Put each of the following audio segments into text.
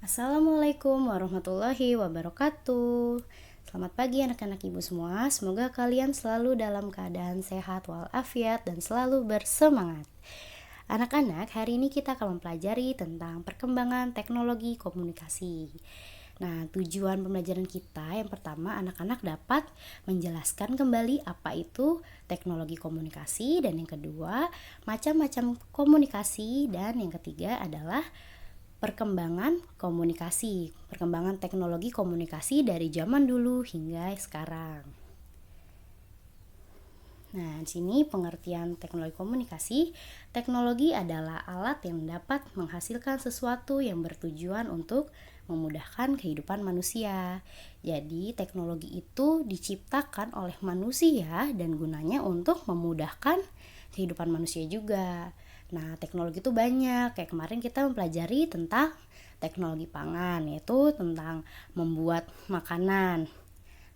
Assalamualaikum warahmatullahi wabarakatuh. Selamat pagi anak-anak ibu semua. Semoga kalian selalu dalam keadaan sehat walafiat dan selalu bersemangat. Anak-anak, hari ini kita akan mempelajari tentang perkembangan teknologi komunikasi. Nah, tujuan pembelajaran kita yang pertama, anak-anak dapat menjelaskan kembali apa itu teknologi komunikasi, dan yang kedua, macam-macam komunikasi, dan yang ketiga adalah perkembangan teknologi komunikasi dari zaman dulu hingga sekarang. Nah, di sini pengertian teknologi komunikasi. Teknologi adalah alat yang dapat menghasilkan sesuatu yang bertujuan untuk memudahkan kehidupan manusia. Jadi, teknologi itu diciptakan oleh manusia dan gunanya untuk memudahkan kehidupan manusia juga. Nah, teknologi itu banyak. Kayak kemarin kita mempelajari tentang teknologi pangan, yaitu tentang membuat makanan.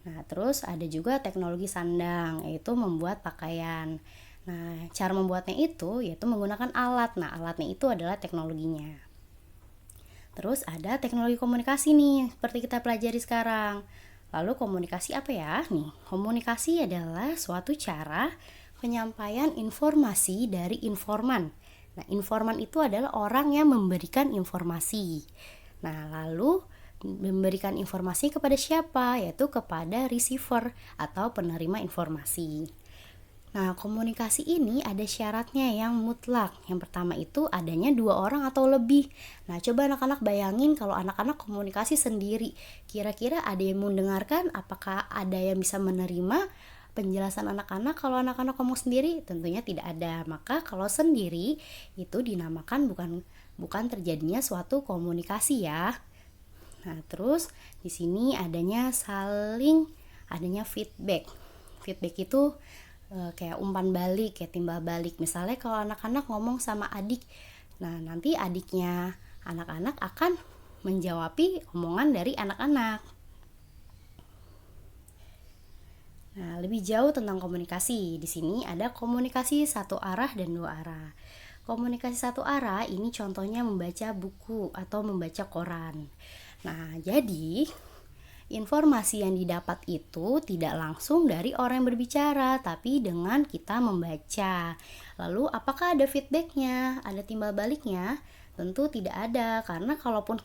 Nah, terus ada juga teknologi sandang, yaitu membuat pakaian. Nah, cara membuatnya itu yaitu menggunakan alat. Nah, alatnya itu adalah teknologinya. Terus ada teknologi komunikasi nih, seperti kita pelajari sekarang. Lalu komunikasi apa ya? Nih, komunikasi adalah suatu cara penyampaian informasi dari informan. Nah, informan itu adalah orang yang memberikan informasi. Nah, lalu memberikan informasi kepada siapa? Yaitu kepada receiver atau penerima informasi. Nah, komunikasi ini ada syaratnya yang mutlak. Yang pertama itu adanya 2 orang atau lebih. Nah, coba anak-anak bayangin kalau anak-anak komunikasi sendiri. Kira-kira ada yang mendengarkan? Apakah ada yang bisa menerima penjelasan anak-anak kalau anak-anak ngomong sendiri? Tentunya tidak ada. Maka kalau sendiri itu dinamakan bukan terjadinya suatu komunikasi ya. Nah, terus di sini adanya feedback. Feedback itu kayak umpan balik, kayak timbal balik. Misalnya kalau anak-anak ngomong sama adik, nah nanti adiknya anak-anak akan menjawabi omongan dari anak-anak. Nah, lebih jauh tentang komunikasi. Di sini ada komunikasi satu arah dan 2 arah. Komunikasi satu arah ini contohnya membaca buku atau membaca koran. Nah, jadi informasi yang didapat itu tidak langsung dari orang yang berbicara, tapi dengan kita membaca. Lalu apakah ada feedbacknya? Ada timbal baliknya? Tentu tidak ada, karena kalaupun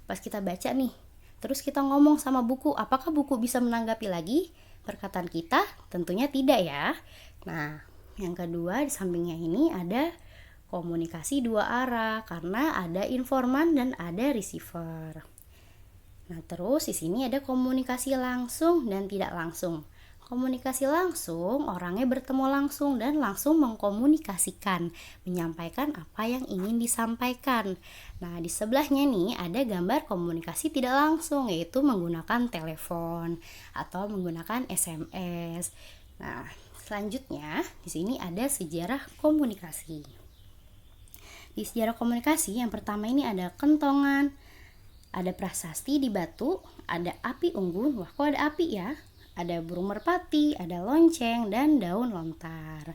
pas kita baca nih, terus kita ngomong sama buku, apakah buku bisa menanggapi lagi perkataan kita? Tentunya tidak ya. Nah, yang kedua di sampingnya ini ada komunikasi 2 arah, karena ada informan dan ada receiver. Nah, terus di sini ada komunikasi langsung dan tidak langsung. Komunikasi langsung, orangnya bertemu langsung dan langsung mengkomunikasikan, menyampaikan apa yang ingin disampaikan. Nah, di sebelahnya nih ada gambar komunikasi tidak langsung, yaitu menggunakan telepon atau menggunakan SMS. Nah, selanjutnya di sini ada sejarah komunikasi. Di sejarah komunikasi yang pertama ini ada kentongan, ada prasasti di batu, ada api unggun. Wah, kok ada api ya? Ada burung merpati, ada lonceng, dan daun lontar.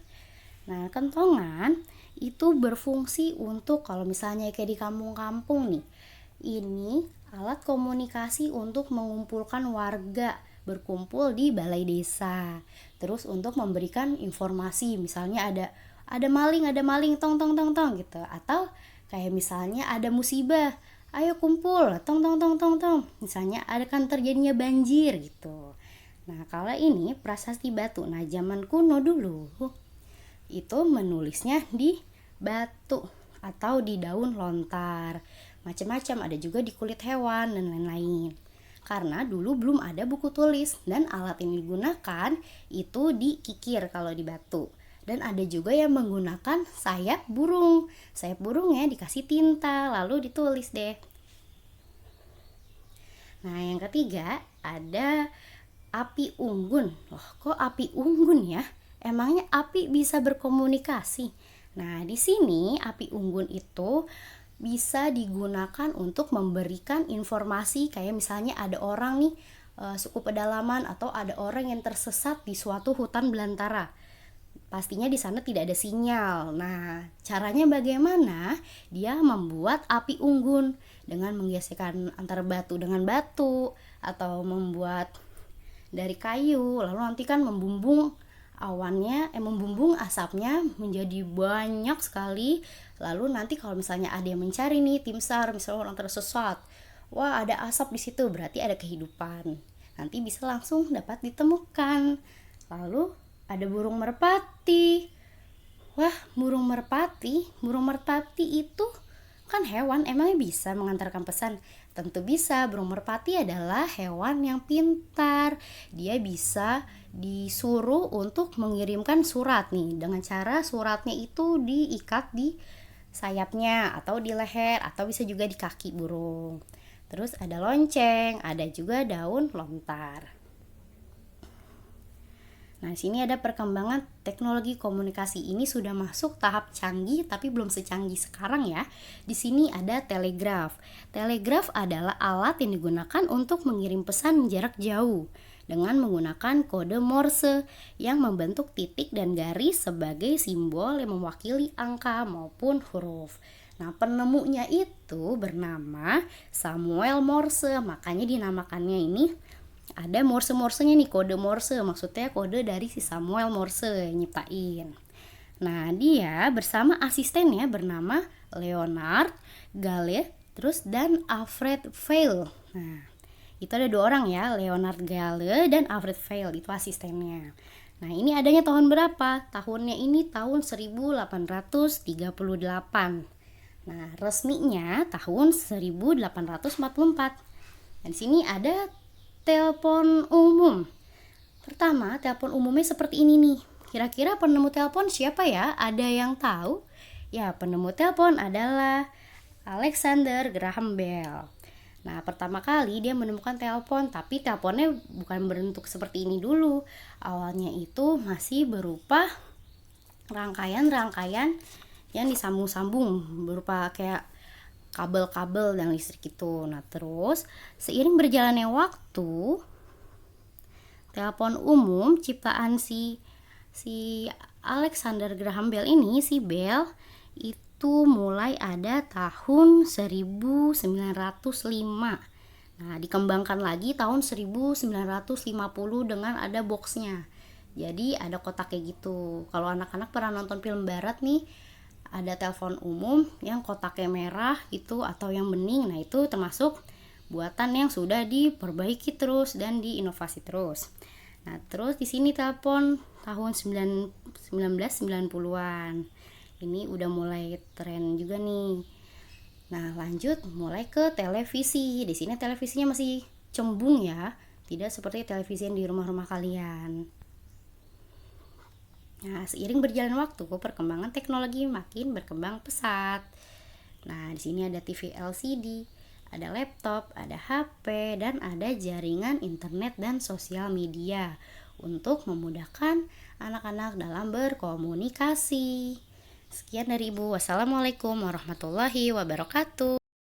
Nah, kentongan itu berfungsi untuk kalau misalnya kayak di kampung-kampung nih. Ini alat komunikasi untuk mengumpulkan warga berkumpul di balai desa. Terus untuk memberikan informasi, misalnya ada maling, tong tong tong tong gitu. Atau kayak misalnya ada musibah, ayo kumpul, tong tong tong tong tong. Misalnya akan terjadinya banjir gitu. Nah, kalau ini prasasti batu. Nah, zaman kuno dulu itu menulisnya di batu atau di daun lontar. Macam-macam, ada juga di kulit hewan dan lain-lain. Karena dulu belum ada buku tulis dan alat yang digunakan itu dikikir kalau di batu. Dan ada juga yang menggunakan sayap burung. Sayap burungnya dikasih tinta lalu ditulis deh. Nah, yang ketiga ada api unggun. Loh, kok api unggun ya? Emangnya api bisa berkomunikasi? Nah, di sini api unggun itu bisa digunakan untuk memberikan informasi, kayak misalnya ada orang nih suku pedalaman atau ada orang yang tersesat di suatu hutan belantara. pastinya di sana tidak ada sinyal. Nah, caranya bagaimana? Dia membuat api unggun dengan menggeserkan antara batu dengan batu, atau membuat dari kayu, lalu nanti kan membumbung asapnya menjadi banyak sekali. Lalu nanti kalau misalnya ada yang mencari nih, tim SAR misalnya orang tersesat, wah ada asap di situ, berarti ada kehidupan, nanti bisa langsung dapat ditemukan. Lalu ada burung merpati. Wah, burung merpati itu kan hewan, emangnya bisa mengantarkan pesan? Tentu bisa. Burung merpati adalah hewan yang pintar. Dia bisa disuruh untuk mengirimkan surat nih, dengan cara suratnya itu diikat di sayapnya atau di leher, atau bisa juga di kaki burung. Terus ada lonceng, ada juga daun lontar. Nah, di sini ada perkembangan teknologi komunikasi, ini sudah masuk tahap canggih tapi belum secanggih sekarang ya. Di sini ada telegraf. Telegraf adalah alat yang digunakan untuk mengirim pesan jarak jauh dengan menggunakan kode Morse yang membentuk titik dan garis sebagai simbol yang mewakili angka maupun huruf. Nah, penemunya itu bernama Samuel Morse, makanya dinamakannya ini ada Morse-Morsenya nih, kode Morse, maksudnya kode dari si Samuel Morse yang nyiptain. Nah, dia bersama asistennya bernama Leonard Gale dan Alfred Vail. Nah, itu ada 2 orang ya, Leonard Gale dan Alfred Vail, itu asistennya. Nah, ini adanya tahun berapa? Tahunnya ini tahun 1838. Nah, resminya tahun 1844. Dan di sini ada telepon umum. Pertama, telepon umumnya seperti ini nih. Kira-kira penemu telepon siapa ya? Ada yang tahu? Ya, penemu telepon adalah Alexander Graham Bell. Nah, pertama kali dia menemukan telepon, tapi teleponnya bukan berbentuk seperti ini dulu. Awalnya itu masih berupa rangkaian-rangkaian yang disambung-sambung berupa kayak kabel-kabel dan listrik itu. Nah, terus seiring berjalannya waktu, telepon umum ciptaan si Alexander Graham Bell ini, si Bell itu mulai ada tahun 1905. Nah, dikembangkan lagi tahun 1950 dengan ada boxnya. Jadi ada kotak kayak gitu. Kalau anak-anak pernah nonton film barat nih, ada telepon umum yang kotaknya merah itu atau yang bening. Nah, itu termasuk buatan yang sudah diperbaiki terus dan diinovasi terus. Nah, terus di sini telepon tahun 1990-an. Ini udah mulai tren juga nih. Nah, lanjut mulai ke televisi. Di sini televisinya masih cembung ya, tidak seperti televisi yang di rumah-rumah kalian. Nah, seiring berjalan waktu, perkembangan teknologi makin berkembang pesat. Nah, di sini ada TV LCD, ada laptop, ada HP, dan ada jaringan internet dan sosial media untuk memudahkan anak-anak dalam berkomunikasi. Sekian dari Ibu. Wassalamualaikum warahmatullahi wabarakatuh.